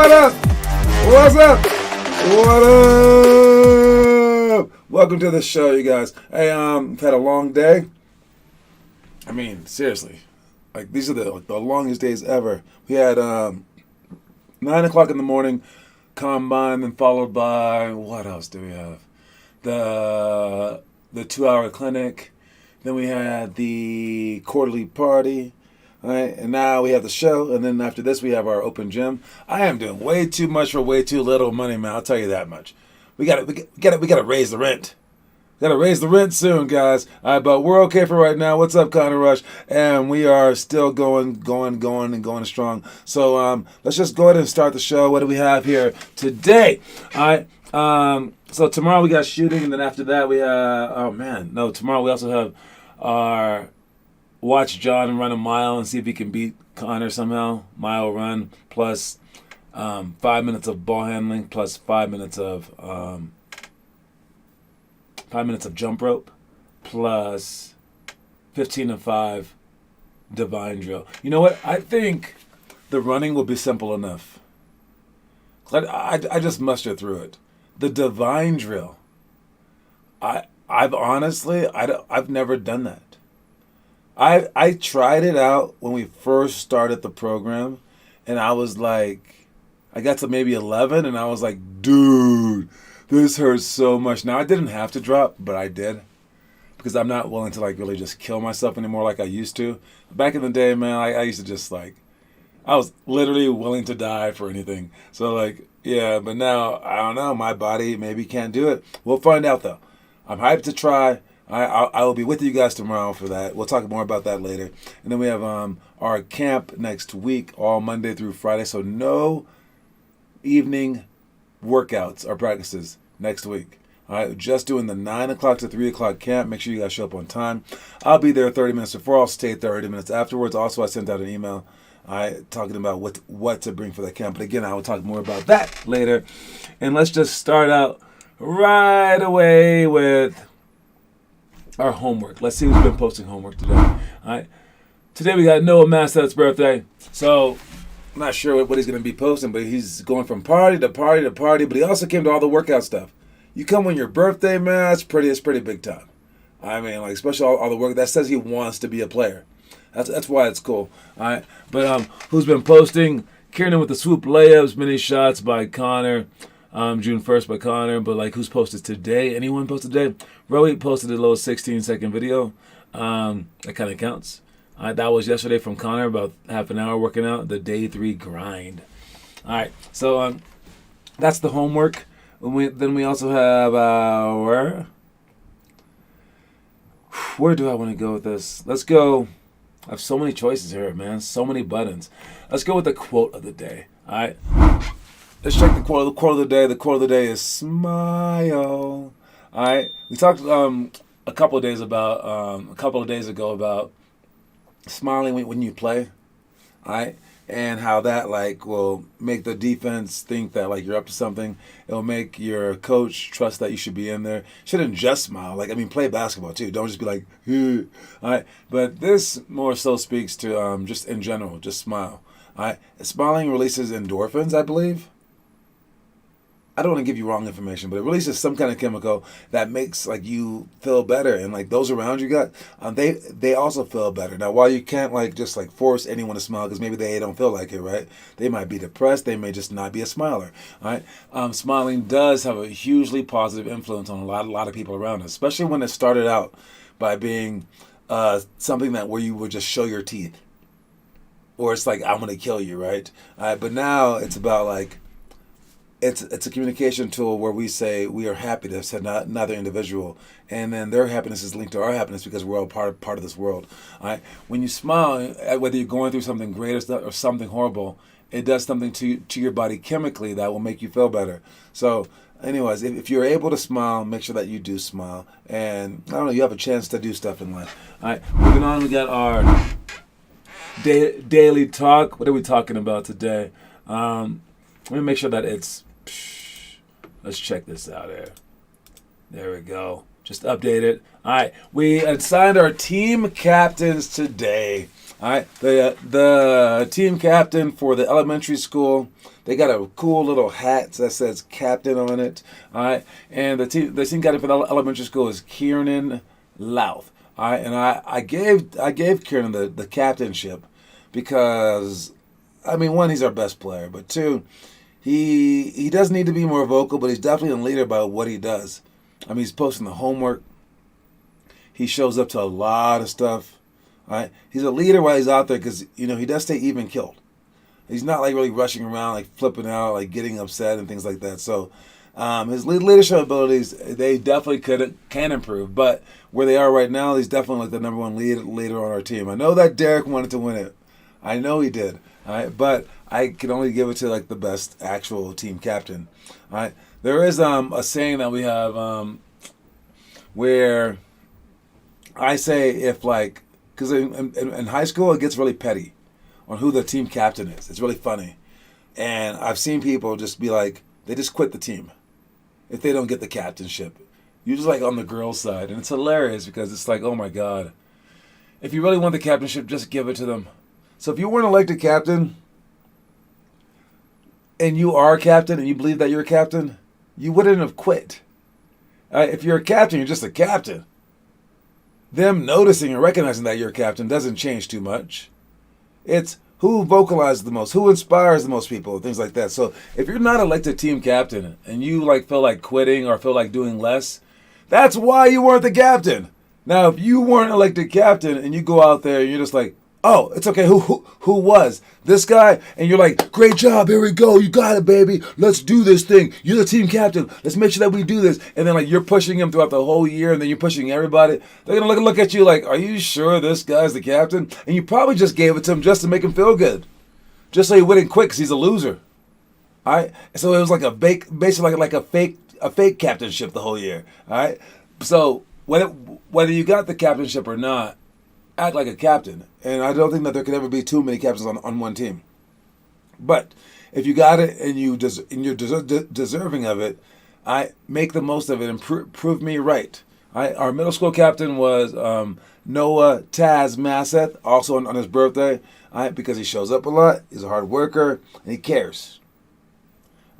What up? What's up? What up? Welcome to the show, you guys. Hey, we've had a long day. I mean, seriously, like these are the longest days ever. We had 9 o'clock in the morning combine, and followed by what else do we have? The 2-hour clinic. Then we had the quarterly party. All right, and now we have the show, and then after this we have our open gym. I am doing way too much for way too little money, man. I'll tell you that much. We got to raise the rent. Got to raise the rent soon, guys. All right, but we're okay for right now. What's up, Connor Rush? And we are still going strong. So let's just go ahead and start the show. What do we have here today? All right. So tomorrow we got shooting, and then after that we have. Tomorrow we also have our. Watch John run a mile and see if he can beat Connor somehow. Mile run plus 5 minutes of ball handling plus 5 minutes of 5 minutes of jump rope plus 15 and 5 divine drill. You know what? I think the running will be simple enough. I just mustered through it. The divine drill. I've never done that. I tried it out when we first started the program, and I was like, I got to maybe 11, and I was like, dude, this hurts so much. Now, I didn't have to drop, but I did, because I'm not willing to like really just kill myself anymore like I used to. Back in the day, man, I used to just like, I was literally willing to die for anything. So like, yeah, but now, I don't know, my body maybe can't do it. We'll find out, though. I'm hyped to try. I will be with you guys tomorrow for that. We'll talk more about that later. And then we have our camp next week, all Monday through Friday. So no evening workouts or practices next week. All right, just doing the 9 o'clock to 3 o'clock camp. Make sure you guys show up on time. I'll be there 30 minutes before. I'll stay 30 minutes afterwards. Also, I sent out an email talking about what to bring for that camp. But again, I will talk more about that later. And let's just start out right away with our homework. Let's see who's been posting homework today. All right. Today we got Noah Masset's birthday. So I'm not sure what he's going to be posting, but he's going from party to party to party. But he also came to all the workout stuff. You come on your birthday, man. It's pretty big time. I mean, like especially all the work that says he wants to be a player. That's why it's cool. All right. But who's been posting? Kieran with the swoop layups, mini shots by Connor. June 1st by Connor, but like who's posted today? Anyone posted today? Rohit posted a little 16-second video. That kind of counts. That was yesterday from Connor, about half an hour working out, the day 3 grind. All right, so that's the homework. Then we also have our... Where do I want to go with this? Let's go... I have so many choices here, man. So many buttons. Let's go with the quote of the day. All right. Let's check the quote. The quote of the day. The quote of the day is smile. All right. We talked a couple of days ago about smiling when you play. All right, and how that like will make the defense think that like you're up to something. It'll make your coach trust that you should be in there. Shouldn't just smile. Like I mean, play basketball too. Don't just be like, all right. But this more so speaks to just in general, just smile. All right. Smiling releases endorphins, I believe. I don't want to give you wrong information, but it releases some kind of chemical that makes like you feel better, and like those around you they also feel better. Now, while you can't like just like force anyone to smile because maybe they don't feel like it, right? They might be depressed. They may just not be a smiler. All right, smiling does have a hugely positive influence on a lot of people around us, especially when it started out by being something that where you would just show your teeth, or it's like I'm gonna kill you, right? All right, but now it's about like. It's a communication tool where we say we are happy to send another individual, and then their happiness is linked to our happiness because we're all part of this world. All right? When you smile, whether you're going through something great or something horrible, it does something to your body chemically that will make you feel better. So, anyways, if you're able to smile, make sure that you do smile, and I don't know, you have a chance to do stuff in life. All right, moving on, we got our daily talk. What are we talking about today? Let me make sure that it's. Let's check this out here. There we go. Just update it. All right. We assigned our team captains today. All right, the team captain for the elementary school, they got a cool little hat that says captain on it. All right, and the team captain for the elementary school is Kieran Louth. All right, and I gave Kieran the captainship because, I mean, one, he's our best player, but two, he does need to be more vocal, but he's definitely a leader by what he does. I mean, he's posting the homework. He shows up to a lot of stuff. All right, he's a leader while he's out there because he does stay even killed. He's not like really rushing around, like flipping out, like getting upset and things like that. So his leadership abilities, they definitely can improve. But where they are right now, he's definitely like the number one leader on our team. I know that Derek wanted to win it. I know he did. All right, but I can only give it to like the best actual team captain. All right, there is a saying that we have where I say if like, because in high school it gets really petty on who the team captain is. It's really funny, and I've seen people just be like, they just quit the team if they don't get the captainship. Usually like on the girls' side, and it's hilarious because it's like, oh my god, if you really want the captainship, just give it to them. So if you weren't elected captain, and you are a captain, and you believe that you're a captain, you wouldn't have quit. If you're a captain, you're just a captain. Them noticing and recognizing that you're a captain doesn't change too much. It's who vocalizes the most, who inspires the most people, things like that. So if you're not elected team captain and you like feel like quitting or feel like doing less, that's why you weren't the captain. Now, if you weren't elected captain and you go out there and you're just like, oh, it's okay. Who was this guy? And you're like, great job. Here we go. You got it, baby. Let's do this thing. You're the team captain. Let's make sure that we do this. And then like you're pushing him throughout the whole year, and then you're pushing everybody. They're gonna look at you like, are you sure this guy's the captain? And you probably just gave it to him just to make him feel good, just so he wouldn't quit because he's a loser. All right. So it was like basically like a fake captainship the whole year. All right. So whether you got the captainship or not, act like a captain. And I don't think that there could ever be too many captains on one team. But if you got it and you're deserving of it, I make the most of it and prove me right. Our middle school captain was Noah Taz Masseth, also on his birthday, because he shows up a lot, he's a hard worker, and he cares.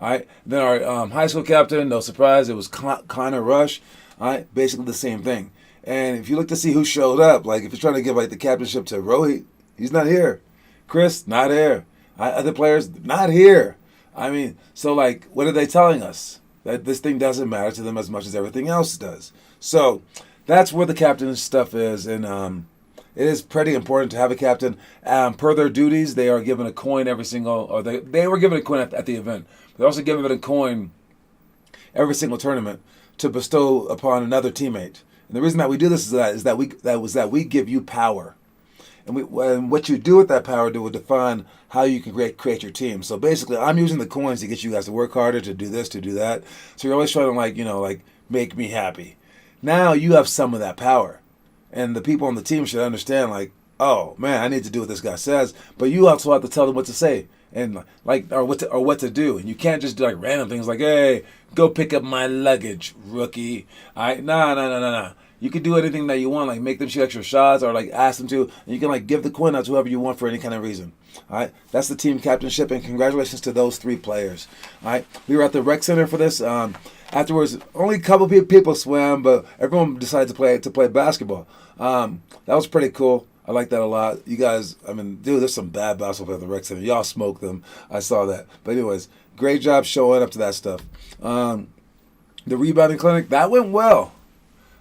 All right. Then our high school captain, no surprise, it was Connor Rush. All right, basically the same thing. And if you look to see who showed up, like if you're trying to give like the captainship to Rohit, he's not here. Chris, not here. Other players, not here. I mean, so like, what are they telling us? That this thing doesn't matter to them as much as everything else does. So that's where the captain stuff is, and it is pretty important to have a captain. Per their duties, they are given a coin every single, or they were given a coin at the event. They're also given a coin every single tournament to bestow upon another teammate. And the reason that we do this is that we give you power, and what you do with that power will define how you can create your team. So basically, I'm using the coins to get you guys to work harder, to do this, to do that. So you're always trying to like make me happy. Now you have some of that power, and the people on the team should understand like, oh man, I need to do what this guy says, but you also have to tell them what to say and like or what to do, and you can't just do like random things like, hey, go pick up my luggage, rookie. All right, nah. You can do anything that you want, like make them shoot extra shots or like ask them to, and you can like give the coin out to whoever you want for any kind of reason. All right, that's the team captainship, and congratulations to those 3 players. All right, we were at the rec center for this. Afterwards, only a couple people swam, but everyone decided to play basketball. That was pretty cool. I like that a lot. You guys, I mean, dude, there's some bad basketball at the rec center. Y'all smoked them. I saw that. But anyways, great job showing up to that stuff. The rebounding clinic, that went well.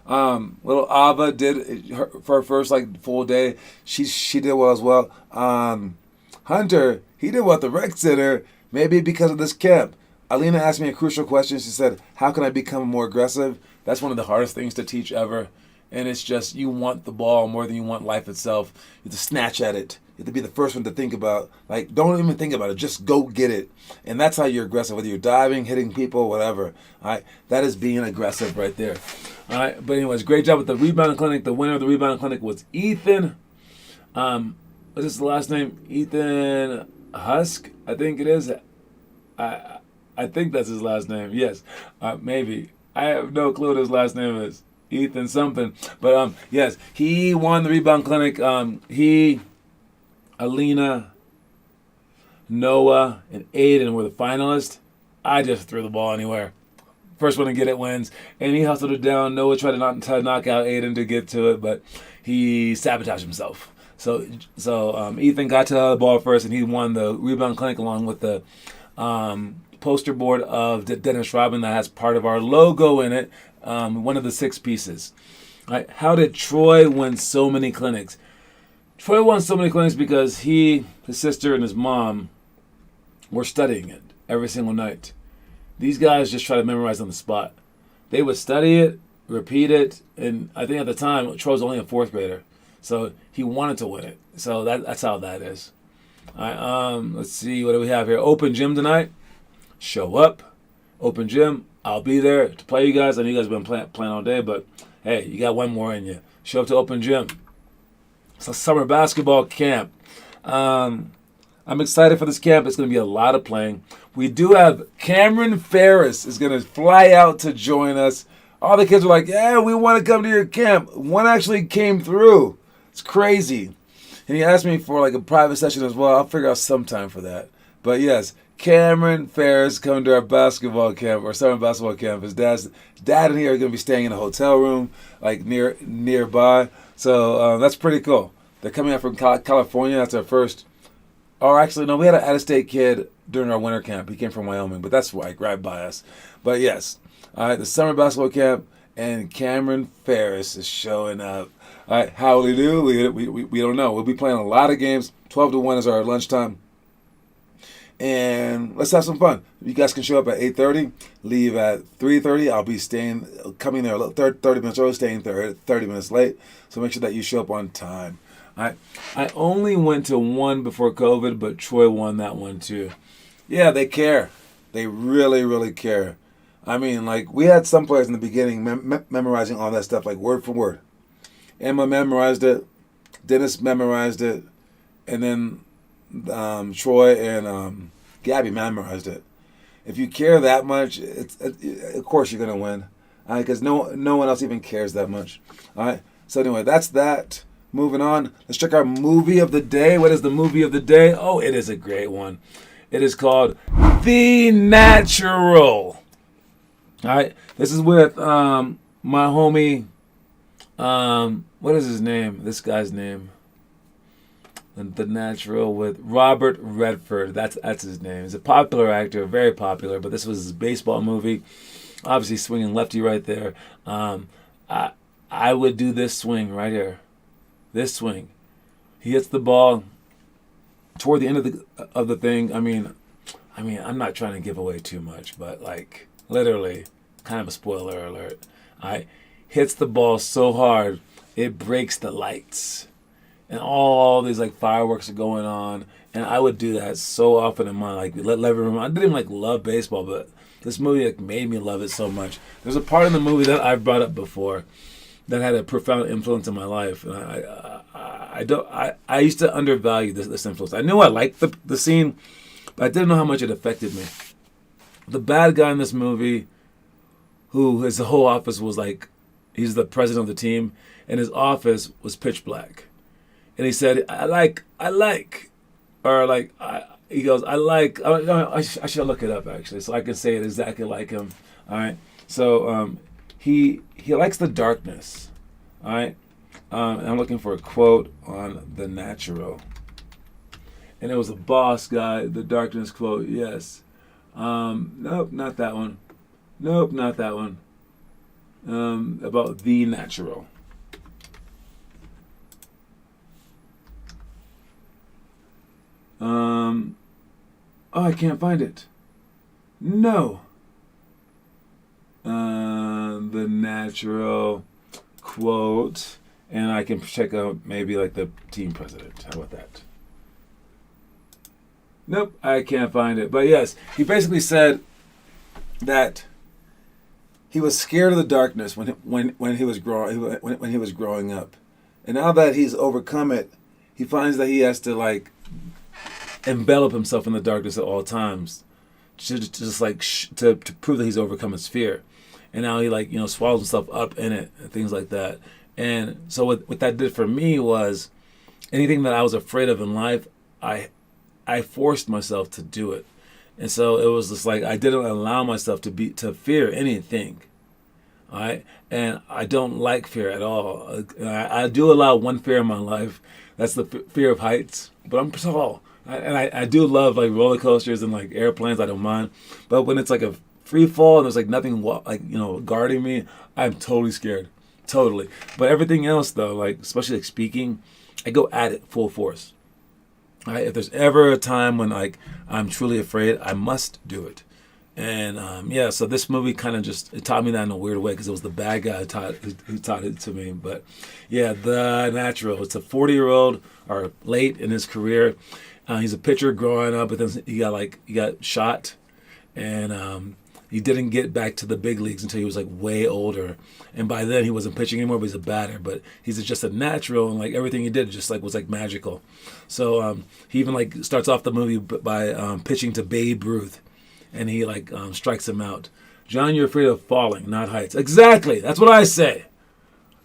Little Ava did for her first like full day. She did well as well. Hunter, he did well at the rec center. Maybe because of this camp. Alina asked me a crucial question. She said, "How can I become more aggressive?" That's one of the hardest things to teach ever. And it's just, you want the ball more than you want life itself. You have to snatch at it. You have to be the first one to think about. Like, don't even think about it. Just go get it. And that's how you're aggressive, whether you're diving, hitting people, whatever. All right, that is being aggressive right there. All right, but anyways, great job with the rebounding clinic. The winner of the rebounding clinic was Ethan. What is his last name? Ethan Husk, I think it is. I think that's his last name. Yes, maybe. I have no clue what his last name is. Ethan something. But yes, he won the rebound clinic. He Alina, Noah, and Aiden were the finalists. I just threw the ball anywhere. First one to get it wins. And he hustled it down. Noah tried to knock out Aiden to get to it, but he sabotaged himself. So Ethan got to the ball first, and he won the rebound clinic along with the poster board of Dennis Rodman that has part of our logo in it, one of the 6 pieces. Right? How did Troy win so many clinics? Troy won so many clinics because he, his sister, and his mom were studying it every single night. These guys just try to memorize on the spot. They would study it, repeat it, and I think at the time, Troy was only a 4th grader. So he wanted to win it. So that's how that is. All right, let's see, what do we have here? Open gym tonight. Show up. Open gym. I'll be there to play you guys. I know you guys have been playing all day, but hey, you got one more in you. Show up to open gym. It's a summer basketball camp. I'm excited for this camp. It's going to be a lot of playing. We do have Cameron Ferris is going to fly out to join us. All the kids were like, yeah, we want to come to your camp. One actually came through. It's crazy. And he asked me for like a private session as well. I'll figure out some time for that. But yes, Cameron Ferris coming to our basketball camp, our summer basketball camp. His dad and he are going to be staying in a hotel room like nearby. So that's pretty cool. They're coming out from California. That's our first. Or actually, no, we had an out-of-state kid during our winter camp. He came from Wyoming, but that's right by us. But yes, all right, the summer basketball camp, and Cameron Ferris is showing up. All right, how will he do? We don't know. We'll be playing a lot of games. 12-1 is our lunchtime. And let's have some fun. You guys can show up at 8:30, leave at 3:30. I'll be coming there 30 minutes early, staying there 30 minutes late. So make sure that you show up on time. I only went to one before COVID, but Troy won that one too. Yeah, they care. They really, really care. I mean, like, we had some players in the beginning memorizing all that stuff, like word for word. Emma memorized it. Dennis memorized it. And then Troy and Gabby memorized it. If you care that much, of course you're going to win. Because no one else even cares that much. All right. So anyway, that's that. Moving on. Let's check our movie of the day. What is the movie of the day? Oh, it is a great one. It is called The Natural. All right. This is with my homie. What is his name? This guy's name. The Natural with Robert Redford. That's his name. He's a popular actor, very popular. But this was his baseball movie. Obviously, swinging lefty right there. I would do this swing right here. This swing. He hits the ball toward the end of the thing. I mean, I'm not trying to give away too much, but like literally, kind of a spoiler alert. Hits the ball so hard it breaks the lights, and all these like fireworks are going on. And I would do that so often in my like let everyone. I didn't even like love baseball, but this movie like made me love it so much. There's a part in the movie that I've brought up before that had a profound influence in my life. And I used to undervalue this influence. I knew I liked the scene, but I didn't know how much it affected me. The bad guy in this movie, who his whole office was like, he's the president of the team, and his office was pitch black. And he said, he goes, I should look it up actually, so I can say it exactly like him. All right. So he likes the darkness. All right. And I'm looking for a quote on The Natural. And it was a boss guy, the darkness quote, yes. Nope, not that one. Nope, not that one. About The Natural. Oh, I can't find it. No. The Natural quote, and I can check out maybe like the team president. How about that? Nope, I can't find it. But yes, he basically said that he was scared of the darkness when he was growing up, and now that he's overcome it, he finds that he has to like envelop himself in the darkness at all times, to prove that he's overcome his fear. And now he swallows himself up in it and things like that. And so what that did for me was anything that I was afraid of in life, I forced myself to do it. And so it was just like I didn't allow myself to fear anything. All right, and I don't like fear at all. I do allow one fear in my life. That's the fear of heights. But I'm tall, and I do love like roller coasters and like airplanes. I don't mind. But when it's like a free fall and there's like nothing guarding me, I'm totally scared, totally. But everything else though, like especially like speaking, I go at it full force. All right, if there's ever a time when like I'm truly afraid, I must do it. And so this movie kind of just it taught me that in a weird way because it was the bad guy who taught it to me. But yeah, The Natural. It's a 40-year-old or late in his career. He's a pitcher growing up, but then he got shot, and he didn't get back to the big leagues until he was like way older. And by then he wasn't pitching anymore, but he's a batter. But he's just a natural, and like everything he did just like was like magical. So he even like starts off the movie by pitching to Babe Ruth. And he strikes him out. John, you're afraid of falling, not heights. Exactly. That's what I say.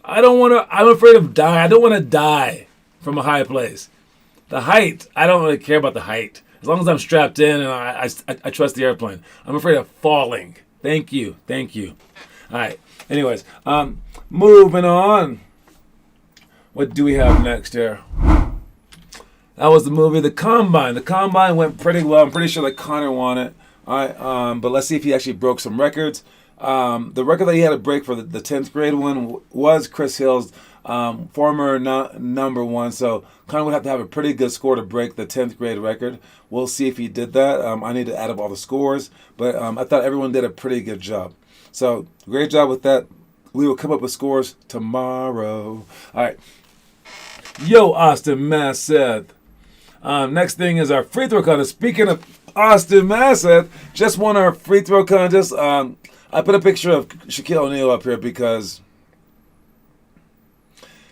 I'm afraid of dying. I don't want to die from a high place. The height, I don't really care about the height. As long as I'm strapped in and I trust the airplane. I'm afraid of falling. Thank you. All right. Anyways, moving on. What do we have next here? That was the movie The Combine. The Combine went pretty well. I'm pretty sure that Connor won it. All right, but let's see if he actually broke some records. The record that he had to break for the 10th grade one was Chris Hill's former number one. So Connor would have to have a pretty good score to break the 10th grade record. We'll see if he did that. I need to add up all the scores, but I thought everyone did a pretty good job. So great job with that. We will come up with scores tomorrow. All right. Yo, Austin Masseth. Next thing is our free throw contest. Speaking of Austin Masseth, just won our free throw contest. I put a picture of Shaquille O'Neal up here because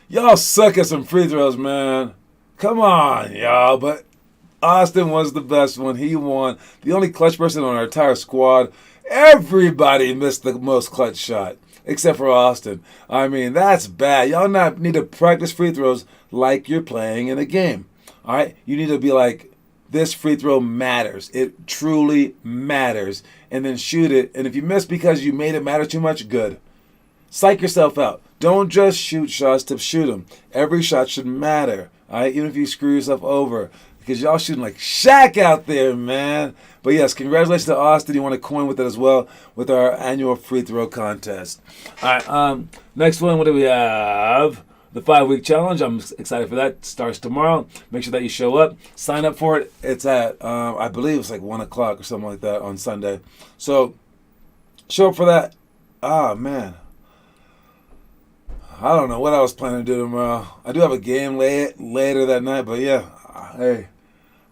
y'all suck at some free throws, man. Come on, y'all. But Austin was the best one. He won. The only clutch person on our entire squad. Everybody missed the most clutch shot, except for Austin. I mean, that's bad. Y'all need to practice free throws like you're playing in a game. All right? You need to be like, this free throw matters. It truly matters. And then shoot it. And if you miss because you made it matter too much, good. Psych yourself out. Don't just shoot shots to shoot them. Every shot should matter. All right? Even if you screw yourself over. Because y'all shooting like Shaq out there, man. But yes, congratulations to Austin. You want to coin with it as well with our annual free throw contest. All right. Next one, what do we have? The 5-week challenge. I'm excited for that. It starts tomorrow. Make sure that you show up. Sign up for it. It's at, I believe it's like 1 o'clock or something like that on Sunday. So, show up for that. Ah, man. I don't know what I was planning to do tomorrow. I do have a game later that night, but yeah. Hey,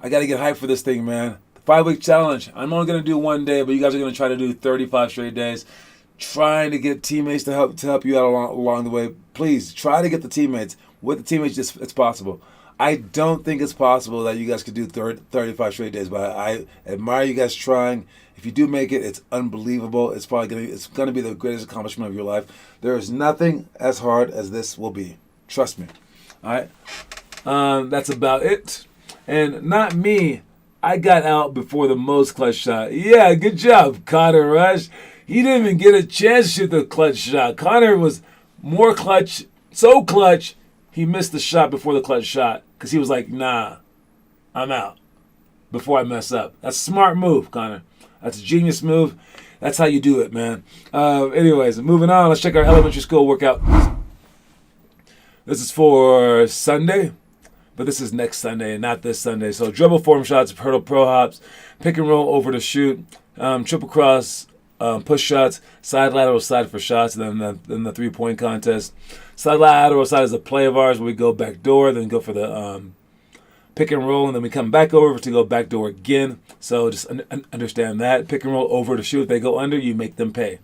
I got to get hyped for this thing, man. The 5-week challenge. I'm only going to do one day, but you guys are going to try to do 35 straight days. Trying to get teammates to help you out along the way. Please try to get the teammates. With the teammates, it's possible. I don't think it's possible that you guys could do 35 straight days, but I admire you guys trying. If you do make it, it's unbelievable. It's probably gonna be the greatest accomplishment of your life. There is nothing as hard as this will be. Trust me. All right. That's about it. And not me. I got out before the most clutch shot. Yeah, good job, Connor Rush. He didn't even get a chance to shoot the clutch shot. Connor was more clutch, so clutch, he missed the shot before the clutch shot because he was like, nah, I'm out before I mess up. That's a smart move, Connor. That's a genius move. That's how you do it, man. Anyways, moving on. Let's check our elementary school workout. This is for Sunday, but this is next Sunday and not this Sunday. So dribble form shots, hurdle pro hops, pick and roll over to shoot, triple cross, push shots, side lateral side for shots, and then the 3-point contest. Side lateral side is a play of ours where we go back door, then go for the pick and roll, and then we come back over to go back door again. So just understand that. Pick and roll over to shoot. If they go under, you make them pay.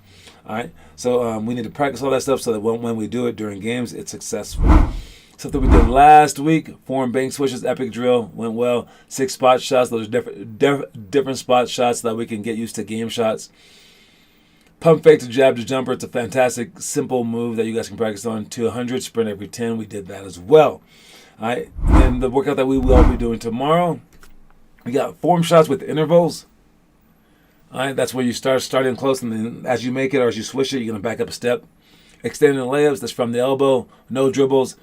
All right? So we need to practice all that stuff so that when we do it during games, it's successful. Something we did last week, form bank switches, epic drill, went well. 6 spot shots. Those are different spot shots so that we can get used to game shots. Pump fake to jab to jumper. It's a fantastic, simple move that you guys can practice on. 200, sprint every 10. We did that as well. All right. And the workout that we will be doing tomorrow, we got form shots with intervals. All right. That's where you starting close, and then as you make it or as you swish it, you're gonna back up a step. Extending the layups. That's from the elbow. No dribbles.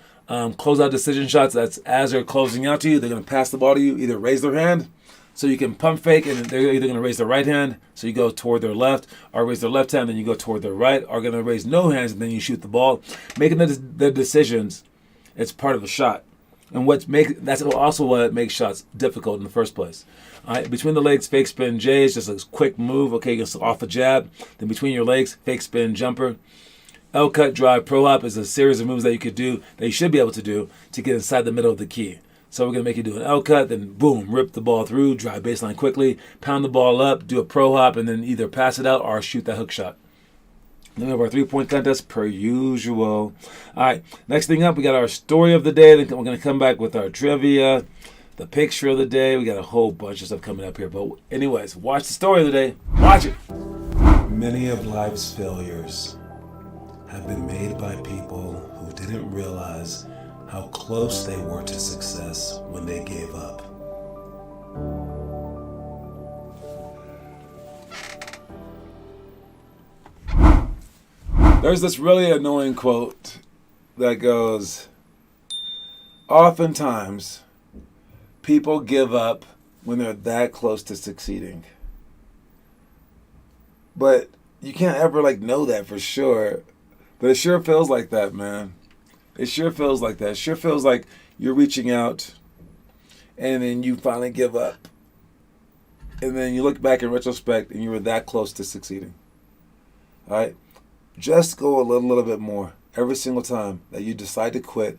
Close out decision shots. That's as they're closing out to you. They're gonna pass the ball to you. Either raise their hand, so you can pump fake, and they're either going to raise their right hand, so you go toward their left, or raise their left hand, then you go toward their right, or going to raise no hands, and then you shoot the ball. Making the decisions, it's part of the shot. And that's also what makes shots difficult in the first place. All right, between the legs, fake spin J is just a quick move. Okay, you're off a jab. Then between your legs, fake spin jumper. L cut drive pro hop is a series of moves that you could do, that you should be able to do to get inside the middle of the key. So we're going to make you do an L cut, then boom, rip the ball through, drive baseline quickly, pound the ball up, do a pro hop, and then either pass it out or shoot that hook shot. Then we have our 3-point contest per usual. All right, next thing up, we got our story of the day. Then we're going to come back with our trivia, the picture of the day. We got a whole bunch of stuff coming up here. But anyways, watch the story of the day. Watch it. Many of life's failures have been made by people who didn't realize how close they were to success when they gave up. There's this really annoying quote that goes, oftentimes people give up when they're that close to succeeding. But you can't ever know that for sure. But it sure feels like that, man. It sure feels like that. It sure feels like you're reaching out and then you finally give up. And then you look back in retrospect and you were that close to succeeding. All right? Just go a little bit more. Every single time that you decide to quit,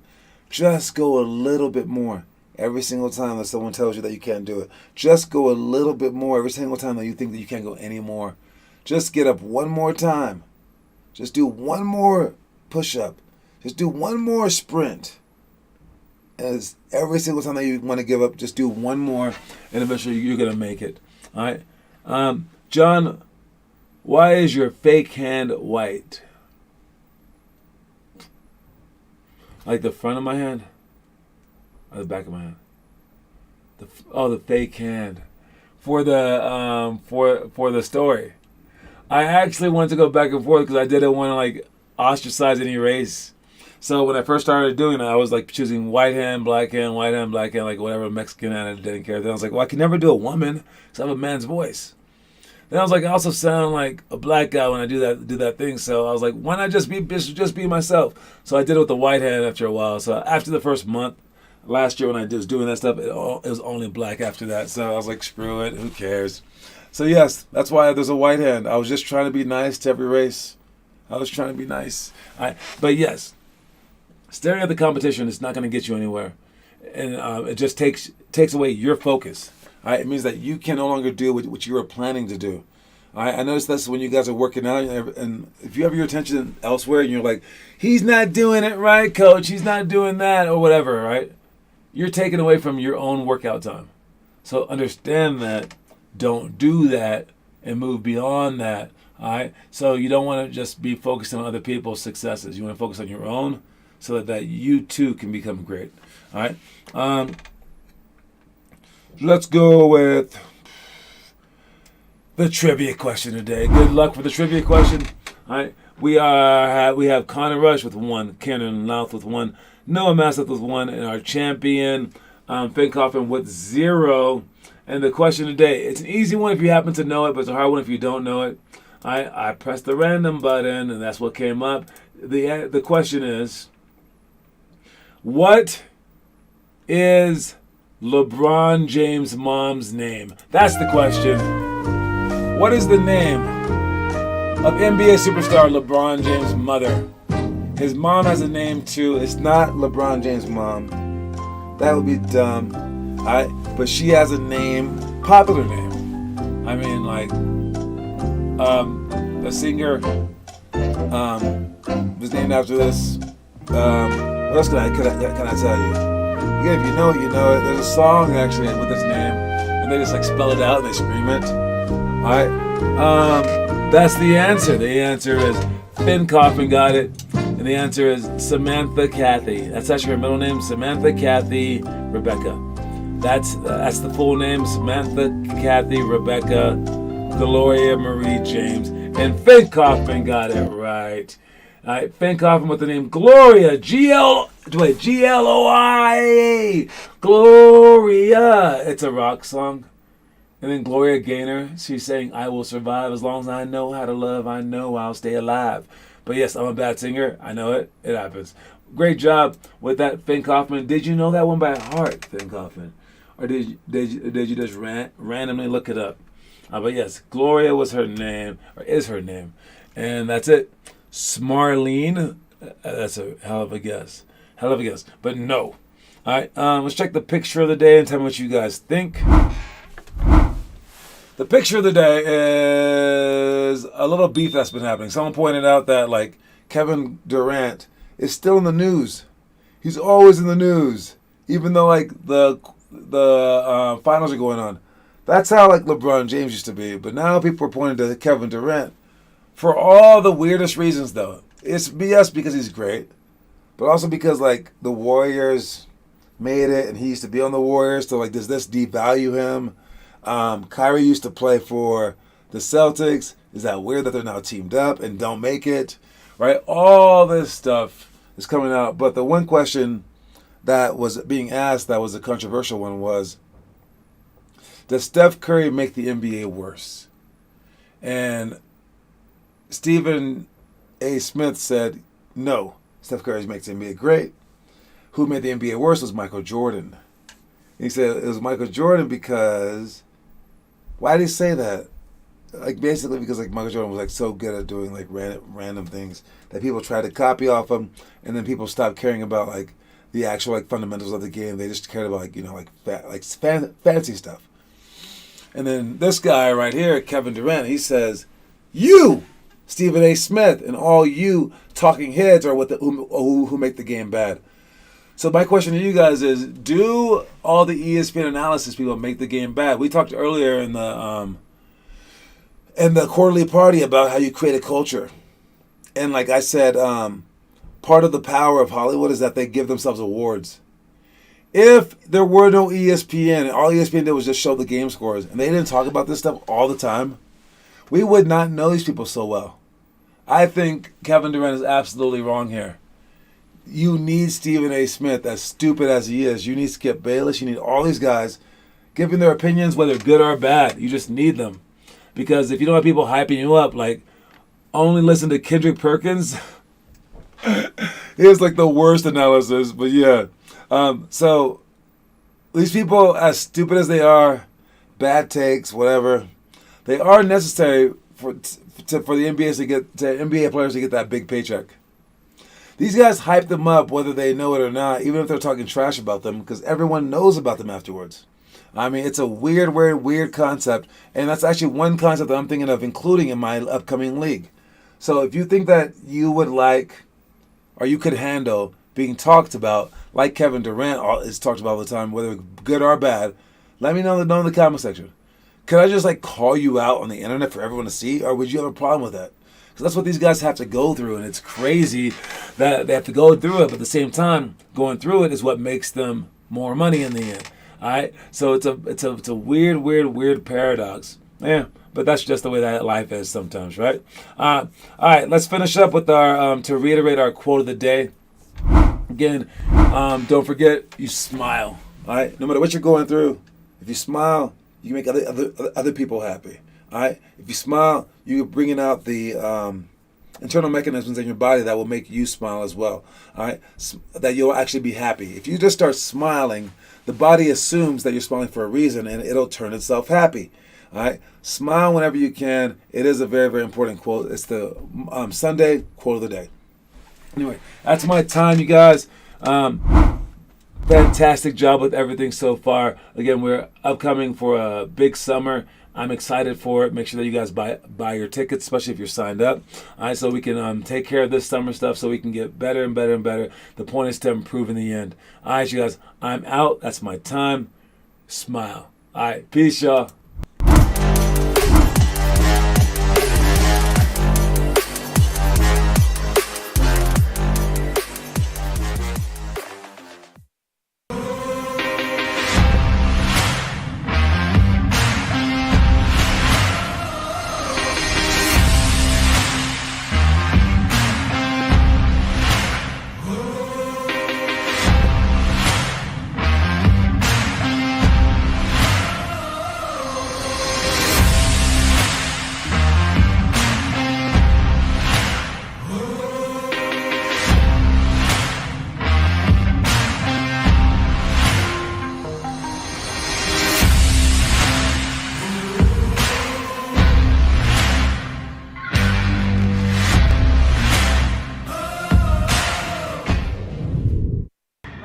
just go a little bit more. Every single time that someone tells you that you can't do it, just go a little bit more. Every single time that you think that you can't go anymore, just get up one more time. Just do one more push-up. Just do one more sprint. As every single time that you want to give up, just do one more, and eventually you're going to make it. All right? John, why is your fake hand white? Like the front of my hand? Or the back of my hand? The fake hand. For the story. I actually wanted to go back and forth because I didn't want to ostracize any race. So when I first started doing it, I was choosing white hand, black hand, whatever Mexican hand. I didn't care. Then I was like, well, I can never do a woman because I have a man's voice. Then I was like, I also sound like a black guy when I do that thing. So I was like, why not just be myself? So I did it with the white hand after a while. So after the first month, last year when I was doing that stuff, it was only black after that. So I was like, screw it, who cares? So yes, that's why there's a white hand. I was just trying to be nice to every race. I was trying to be nice. But yes, staring at the competition is not going to get you anywhere. And it just takes away your focus. All right? It means that you can no longer do what you were planning to do. All right? I noticed that's when you guys are working out, and if you have your attention elsewhere and you're like, he's not doing it right, coach, he's not doing that, or whatever, right? You're taking away from your own workout time. So understand that. Don't do that and move beyond that. All right? So you don't want to just be focused on other people's successes. You want to focus on your own so that you too can become great. All right? Let's go with the trivia question today. Good luck with the trivia question. All right? We have Connor Rush with 1, Karen Louth with 1, Noah Masseth with 1, and our champion, Finn Coffin with 0. And the question today, it's an easy one if you happen to know it, but it's a hard one if you don't know it. I pressed the random button, and that's what came up. The question is, what is LeBron James' mom's name? That's the question. What is the name of NBA superstar LeBron James' mother? His mom has a name too. It's not LeBron James' mom. That would be dumb. But she has a name, popular name. I mean, the singer was named after this. What else can I tell you? Again, if you know it, you know it. There's a song actually with this name, and they just spell it out and they scream it. All right. That's the answer. The answer is Finn Coffin got it. And the answer is Samantha Kathy. That's actually her middle name, Samantha Kathy Rebecca. That's the full name, Samantha Kathy Rebecca Gloria Marie James. And Finn Kaufman got it right. All right, Finn Kaufman with the name Gloria, Gloria, Gloria. It's a rock song. And then Gloria Gaynor, she's saying, I will survive as long as I know how to love. I know I'll stay alive. But yes, I'm a bad singer. I know it. It happens. Great job with that, Finn Kaufman. Did you know that one by heart, Finn Kaufman? Or did you just randomly look it up? But yes, Gloria was her name, or is her name. And that's it. Smarlene, that's a hell of a guess. Hell of a guess. But no. All right, let's check the picture of the day and tell me what you guys think. The picture of the day is a little beef that's been happening. Someone pointed out that, like, Kevin Durant is still in the news. He's always in the news, even though, like, the finals are going on. That's how, like, LeBron James used to be. But now people are pointing to Kevin Durant for all the weirdest reasons, though. It's BS because he's great, but also because, like, the Warriors made it, and he used to be on the Warriors. So, like, does this devalue him? Kyrie used to play for the Celtics. Is that weird that they're now teamed up and don't make it? Right? All this stuff is coming out. But the one question that was being asked that was a controversial one was, does Steph Curry make the NBA worse? And Stephen A. Smith said, no, Steph Curry makes the NBA great. Who made the NBA worse was Michael Jordan. He said it was Michael Jordan because, why did he say that? Like, basically because, like, Michael Jordan was, like, so good at doing, like, random things that people tried to copy off him, and then people stopped caring about, like, the actual, like, fundamentals of the game. They just cared about, like, you know, like fancy stuff. And then this guy right here, Kevin Durant, he says, you, Stephen A. Smith, and all you talking heads are who make the game bad. So my question to you guys is, do all the ESPN analysis people make the game bad? We talked earlier in the quarterly party about how you create a culture. And like I said, part of the power of Hollywood is that they give themselves awards. If there were no ESPN and all ESPN did was just show the game scores and they didn't talk about this stuff all the time, we would not know these people so well. I think Kevin Durant is absolutely wrong here. You need Stephen A. Smith, as stupid as he is. You need Skip Bayless. You need all these guys giving their opinions, whether good or bad. You just need them. Because if you don't have people hyping you up, like, only listen to Kendrick Perkins. He has, like, the worst analysis. But, yeah. So, these people, as stupid as they are, bad takes, whatever, they are necessary for the NBA players to get that big paycheck. These guys hype them up whether they know it or not, even if they're talking trash about them, because everyone knows about them afterwards. I mean, it's a weird concept, and that's actually one concept that I'm thinking of including in my upcoming league. So if you think that you would like, or you could handle being talked about, like Kevin Durant is talked about all the time, whether good or bad, let me know in the comment section. Could I just, like, call you out on the internet for everyone to see, or would you have a problem with that? Because that's what these guys have to go through, and it's crazy that they have to go through it. But at the same time, going through it is what makes them more money in the end. All right, so it's a weird paradox. Yeah, but that's just the way that life is sometimes, right? All right, let's finish up with our to reiterate our quote of the day. Again, don't forget, you smile. All right, no matter what you're going through, if you smile, you can make other people happy. All right. If you smile, you're bringing out the internal mechanisms in your body that will make you smile as well. All right. That you'll actually be happy. If you just start smiling, the body assumes that you're smiling for a reason, and it'll turn itself happy. All right. Smile whenever you can. It is a very important quote. It's the Sunday quote of the day. Anyway, that's my time, you guys. Fantastic job with everything so far. Again, we're upcoming for a big summer. I'm excited for it. Make sure that you guys buy your tickets, especially if you're signed up. All right, so we can take care of this summer stuff so we can get better and better and better. The point is to improve in the end. All right, you guys, I'm out. That's my time. Smile. All right, peace, y'all.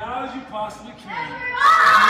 loud as you possibly can.